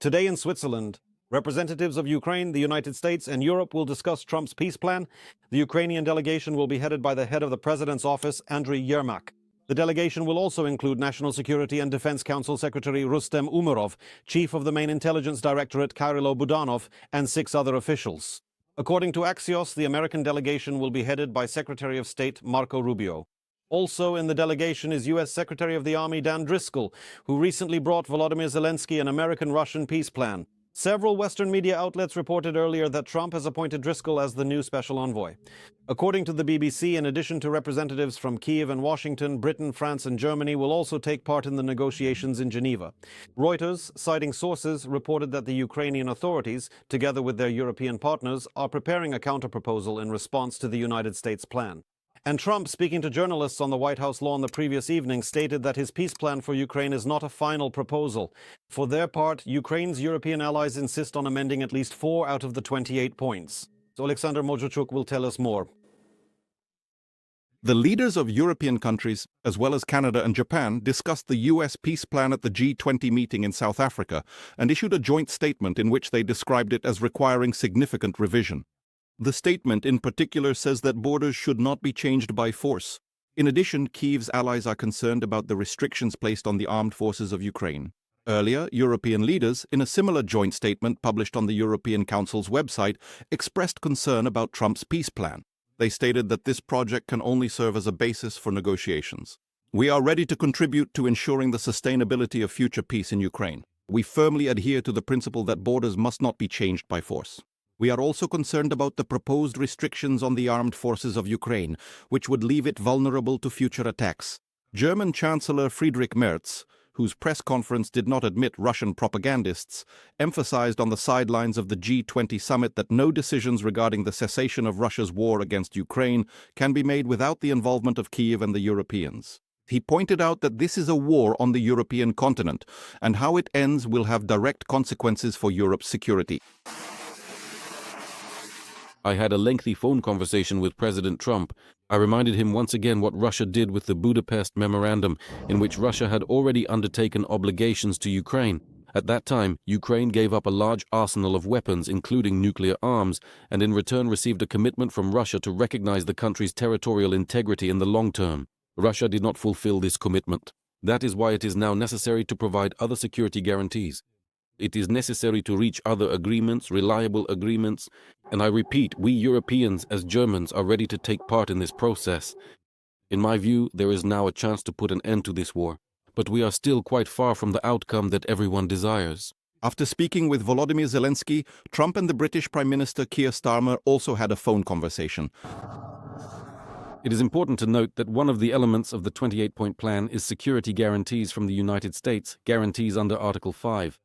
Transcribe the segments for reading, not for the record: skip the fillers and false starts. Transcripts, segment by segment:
Today in Switzerland, representatives of Ukraine, the United States, and Europe will discuss Trump's peace plan. The Ukrainian delegation will be headed by the head of the President's office, Andriy Yermak. The delegation will also include National Security and Defense Council Secretary Rustem Umerov, Chief of the Main Intelligence Directorate Kirill Sazonov, and 6 other officials. According to Axios, the American delegation will be headed by Secretary of State Marco Rubio. Also in the delegation is U.S. Secretary of the Army Dan Driscoll, who recently brought Volodymyr Zelensky an American-Russian peace plan. Several Western media outlets reported earlier that Trump has appointed Driscoll as the new special envoy. According to the BBC, in addition to representatives from Kyiv and Washington, Britain, France, and Germany will also take part in the negotiations in Geneva. Reuters, citing sources, reported that the Ukrainian authorities, together with their European partners, are preparing a counterproposal in response to the United States plan. And Trump, speaking to journalists on the White House lawn the previous evening, stated that his peace plan for Ukraine is not a final proposal. For their part, Ukraine's European allies insist on amending at least 4 out of the 28 points. So Alexander Mojuchuk will tell us more. The leaders of European countries, as well as Canada and Japan, discussed the U.S. peace plan at the G20 meeting in South Africa and issued a joint statement in which they described it as requiring significant revision. The statement in particular says that borders should not be changed by force. In addition, Kyiv's allies are concerned about the restrictions placed on the armed forces of Ukraine. Earlier, European leaders, in a similar joint statement published on the European Council's website, expressed concern about Trump's peace plan. They stated that this project can only serve as a basis for negotiations. We are ready to contribute to ensuring the sustainability of future peace in Ukraine. We firmly adhere to the principle that borders must not be changed by force. We are also concerned about the proposed restrictions on the armed forces of Ukraine, which would leave it vulnerable to future attacks. German Chancellor Friedrich Merz, whose press conference did not admit Russian propagandists, emphasized on the sidelines of the G20 summit that no decisions regarding the cessation of Russia's war against Ukraine can be made without the involvement of Kyiv and the Europeans. He pointed out that this is a war on the European continent, and how it ends will have direct consequences for Europe's security. I had a lengthy phone conversation with President Trump. I reminded him once again what Russia did with the Budapest Memorandum, in which Russia had already undertaken obligations to Ukraine. At that time, Ukraine gave up a large arsenal of weapons, including nuclear arms, and in return received a commitment from Russia to recognize the country's territorial integrity in the long term. Russia did not fulfill this commitment. That is why it is now necessary to provide other security guarantees. It is necessary to reach other agreements, reliable agreements, and I repeat, we Europeans as Germans are ready to take part in this process. In my view, there is now a chance to put an end to this war, but we are still quite far from the outcome that everyone desires. After speaking with Volodymyr Zelensky, Trump and the British Prime Minister Keir Starmer also had a phone conversation. It is important to note that one of the elements of the 28-point plan is security guarantees from the United States, guarantees under Article 5.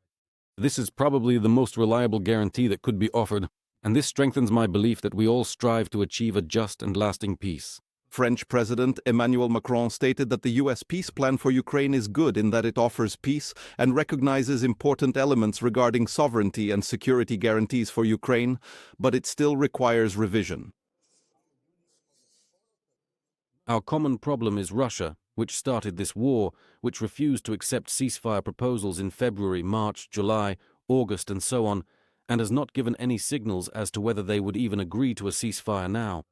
This is probably the most reliable guarantee that could be offered, and this strengthens my belief that we all strive to achieve a just and lasting peace. French President Emmanuel Macron stated that the U.S. peace plan for Ukraine is good in that it offers peace and recognizes important elements regarding sovereignty and security guarantees for Ukraine, but it still requires revision. Our common problem is Russia, which started this war, which refused to accept ceasefire proposals in February, March, July, August, and so on, and has not given any signals as to whether they would even agree to a ceasefire now.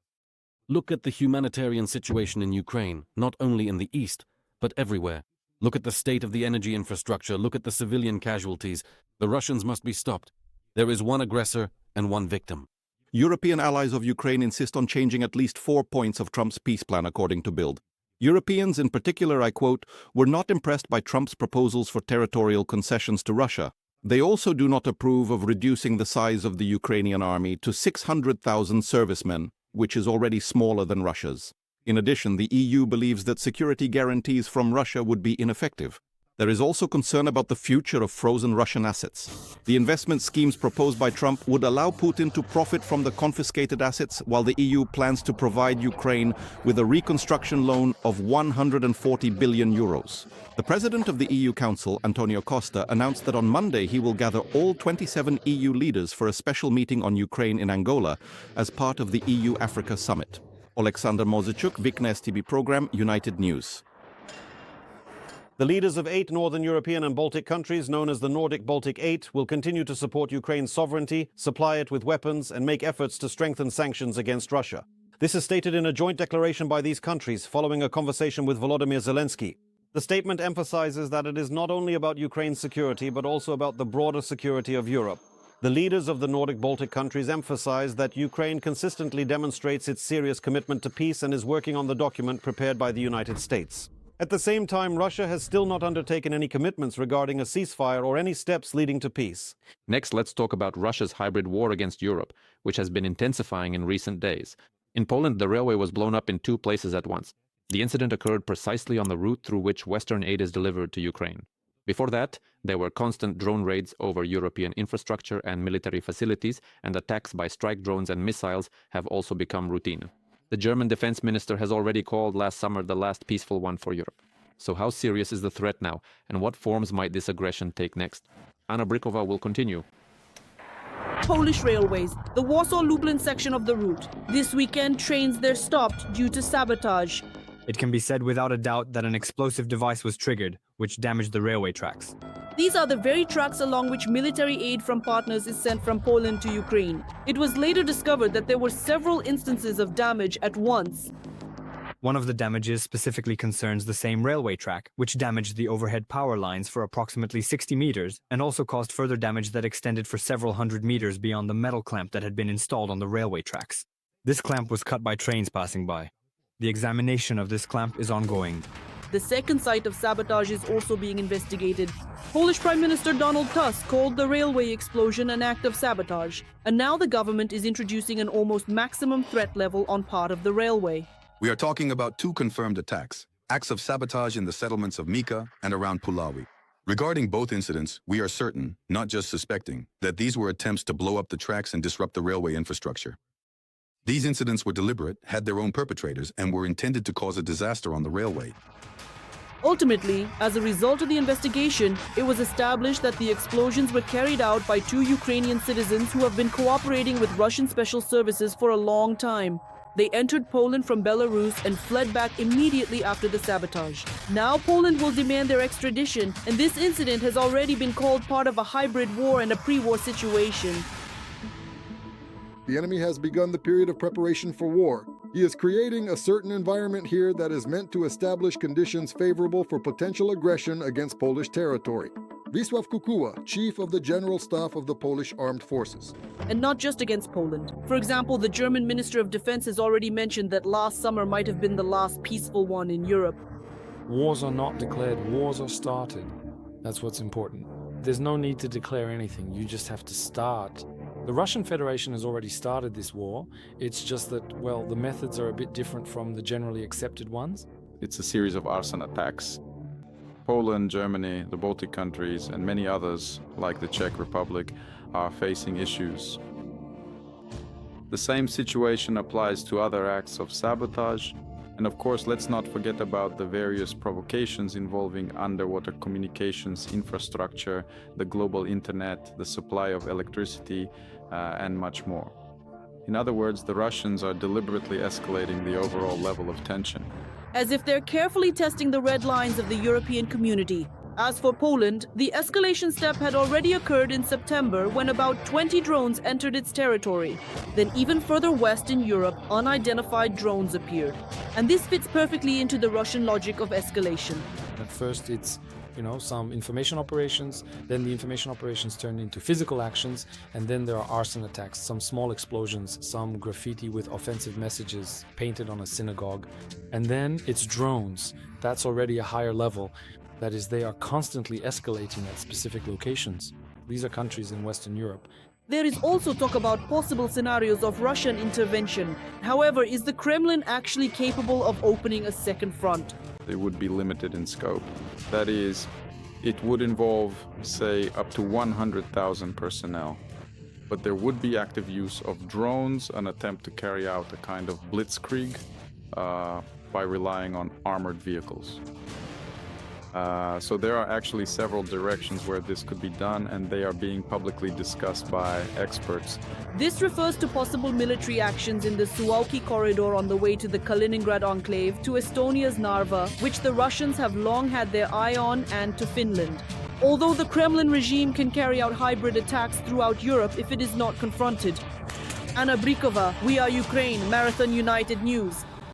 Look at the humanitarian situation in Ukraine, not only in the east, but everywhere. Look at the state of the energy infrastructure, look at the civilian casualties. The Russians must be stopped. There is one aggressor and one victim. European allies of Ukraine insist on changing at least 4 points of Trump's peace plan, according to Bild. Europeans, in particular, I quote, were not impressed by Trump's proposals for territorial concessions to Russia. They also do not approve of reducing the size of the Ukrainian army to 600,000 servicemen, which is already smaller than Russia's. In addition, the EU believes that security guarantees from Russia would be ineffective. There is also concern about the future of frozen Russian assets. The investment schemes proposed by Trump would allow Putin to profit from the confiscated assets, while the EU plans to provide Ukraine with a reconstruction loan of 140 billion euros. The president of the EU Council, Antonio Costa, announced that on Monday he will gather all 27 EU leaders for a special meeting on Ukraine in Angola as part of the EU-Africa Summit. Alexander Mozichuk, Vikna STB Program, United News. The leaders of 8 Northern European and Baltic countries, known as the Nordic-Baltic 8, will continue to support Ukraine's sovereignty, supply it with weapons, and make efforts to strengthen sanctions against Russia. This is stated in a joint declaration by these countries following a conversation with Volodymyr Zelensky. The statement emphasizes that it is not only about Ukraine's security, but also about the broader security of Europe. The leaders of the Nordic-Baltic countries emphasize that Ukraine consistently demonstrates its serious commitment to peace and is working on the document prepared by the United States. At the same time, Russia has still not undertaken any commitments regarding a ceasefire or any steps leading to peace. Next, let's talk about Russia's hybrid war against Europe, which has been intensifying in recent days. In Poland, the railway was blown up in 2 places at once. The incident occurred precisely on the route through which Western aid is delivered to Ukraine. Before that, there were constant drone raids over European infrastructure and military facilities, and attacks by strike drones and missiles have also become routine. The German defense minister has already called last summer the last peaceful one for Europe. So how serious is the threat now, and what forms might this aggression take next? Anna Brikova will continue. Polish railways, the Warsaw-Lublin section of the route. This weekend, trains there stopped due to sabotage. It can be said without a doubt that an explosive device was triggered, which damaged the railway tracks. These are the very tracks along which military aid from partners is sent from Poland to Ukraine. It was later discovered that there were several instances of damage at once. One of the damages specifically concerns the same railway track, which damaged the overhead power lines for approximately 60 meters and also caused further damage that extended for several hundred meters beyond the metal clamp that had been installed on the railway tracks. This clamp was cut by trains passing by. The examination of this clamp is ongoing. The second site of sabotage is also being investigated. Polish Prime Minister Donald Tusk called the railway explosion an act of sabotage, and now the government is introducing an almost maximum threat level on part of the railway. We are talking about 2 confirmed attacks, acts of sabotage in the settlements of Mika and around Puławy. Regarding both incidents, we are certain, not just suspecting, that these were attempts to blow up the tracks and disrupt the railway infrastructure. These incidents were deliberate, had their own perpetrators, and were intended to cause a disaster on the railway. Ultimately, as a result of the investigation, it was established that the explosions were carried out by 2 Ukrainian citizens who have been cooperating with Russian special services for a long time. They entered Poland from Belarus and fled back immediately after the sabotage. Now Poland will demand their extradition, and this incident has already been called part of a hybrid war and a pre-war situation. The enemy has begun the period of preparation for war. He is creating a certain environment here that is meant to establish conditions favorable for potential aggression against Polish territory. Wisław Kukuła, Chief of the General Staff of the Polish Armed Forces. And not just against Poland. For example, the German Minister of Defense has already mentioned that last summer might have been the last peaceful one in Europe. Wars are not declared, wars are started. That's what's important. There's no need to declare anything, you just have to start. The Russian Federation has already started this war. It's just that, well, the methods are a bit different from the generally accepted ones. It's a series of arson attacks. Poland, Germany, the Baltic countries, and many others, like the Czech Republic, are facing issues. The same situation applies to other acts of sabotage. And of course, let's not forget about the various provocations involving underwater communications infrastructure, the global internet, the supply of electricity, and much more. In other words, the Russians are deliberately escalating the overall level of tension. As if they're carefully testing the red lines of the European community. As for Poland, the escalation step had already occurred in September when about 20 drones entered its territory. Then even further west in Europe, unidentified drones appeared. And this fits perfectly into the Russian logic of escalation. At first it's, some information operations, then the information operations turn into physical actions, and then there are arson attacks, some small explosions, some graffiti with offensive messages painted on a synagogue. And then it's drones. That's already a higher level. That is, they are constantly escalating at specific locations. These are countries in Western Europe. There is also talk about possible scenarios of Russian intervention. However, is the Kremlin actually capable of opening a second front? They would be limited in scope. That is, it would involve, say, up to 100,000 personnel. But there would be active use of drones, an attempt to carry out a kind of blitzkrieg by relying on armored vehicles. So there are actually several directions where this could be done, and they are being publicly discussed by experts. This refers to possible military actions in the Suwalki corridor on the way to the Kaliningrad enclave, to Estonia's Narva, which the Russians have long had their eye on, and to Finland. Although the Kremlin regime can carry out hybrid attacks throughout Europe if it is not confronted. Anna Brikova, We Are Ukraine, Marathon United News.